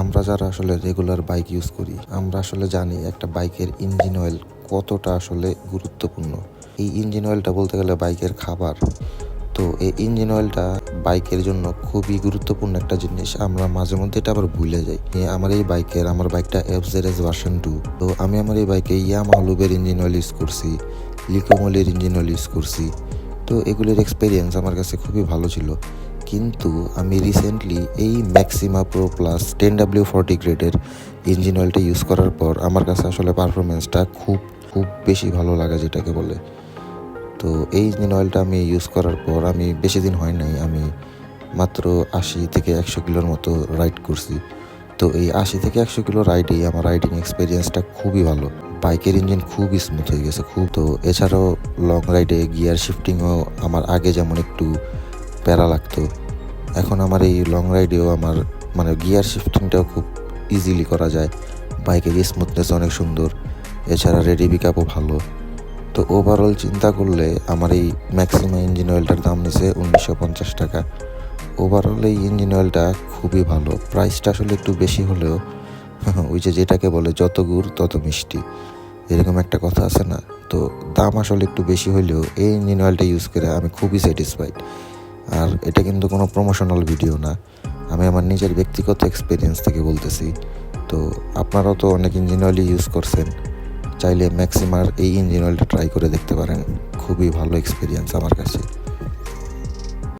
আমরা যারা আসলে রেগুলার বাইক ইউজ করি আমরা আসলে জানি একটা বাইকের ইঞ্জিন অয়েল কতটা আসলে গুরুত্বপূর্ণ। এই ইঞ্জিন অয়েলটা বলতে গেলে বাইকের খাবার। তো এই ইঞ্জিন অয়েলটা বাইকের জন্য খুবই গুরুত্বপূর্ণ একটা জিনিস, আমরা মাঝে মধ্যে এটা আবার ভুলে যাই। আমার বাইকটা এফজেডএস ভার্সন 2। তো আমি আমার এই বাইকে ইয়ামাহা লুবের ইঞ্জিন অয়েল ইউজ করছি, লিকোমলের ইঞ্জিন অয়েল ইউজ করছি। তো এগুলির এক্সপিরিয়েন্স আমার কাছে খুবই ভালো ছিল। কিন্তু আমি রিসেন্টলি এই ম্যাক্সিমা প্রো প্লাস 10W40 গ্রেডের ইঞ্জিন অয়েলটা ইউজ করার পর আমার কাছে আসলে পারফরমেন্সটা খুব খুব বেশি ভালো লাগে যেটাকে বলে। তো এই ইঞ্জিন অয়েলটা আমি ইউজ করার পর আমি বেশি দিন হয় নাই, আমি মাত্র 80 থেকে 100 কিলোর মতো রাইড করছি। তো এই 80 থেকে 100 কিলো রাইডেই আমার রাইডিং এক্সপিরিয়েন্সটা খুবই ভালো। বাইকের ইঞ্জিন খুবই স্মুথ হয়ে গেছে খুব। তো এছাড়াও লং রাইডে গিয়ার শিফটিংও আমার আগে যেমন একটু প্যারা লাগতো, এখন আমার এই লং রাইডেও আমার গিয়ার শিফটিংটাও খুব ইজিলি করা যায়। বাইকের স্মুথনেস অনেক সুন্দর, এছাড়া রেডি পিকআপও ভালো। তো ওভারঅল চিন্তা করলে আমার এই ম্যাক্সিমা ইঞ্জিন অয়েলটার দাম নিছে 1950 টাকা। ওভারঅল এই ইঞ্জিন অয়েলটা খুবই ভালো। প্রাইসটা আসলে একটু বেশি হলেও ওই যেটাকে বলে যত গুড় তত মিষ্টি, এরকম একটা কথা আছে না। তো দাম আসলে একটু বেশি হলেও এই ইঞ্জিন অয়েলটা ইউজ করে আমি খুবই স্যাটিসফাইড। আর এটা কিন্তু কোনো প্রমোশনাল ভিডিও না, আমি আমার নিজের ব্যক্তিগত এক্সপিরিয়েন্স থেকে বলতেছি। তো আপনারাও তো অনেক ইঞ্জিন অয়েলই ইউজ করছেন, চাইলে ম্যাক্সিমার এই ইঞ্জিন অয়েলটা ট্রাই করে দেখতে পারেন। খুবই ভালো এক্সপিরিয়েন্স আমার কাছে।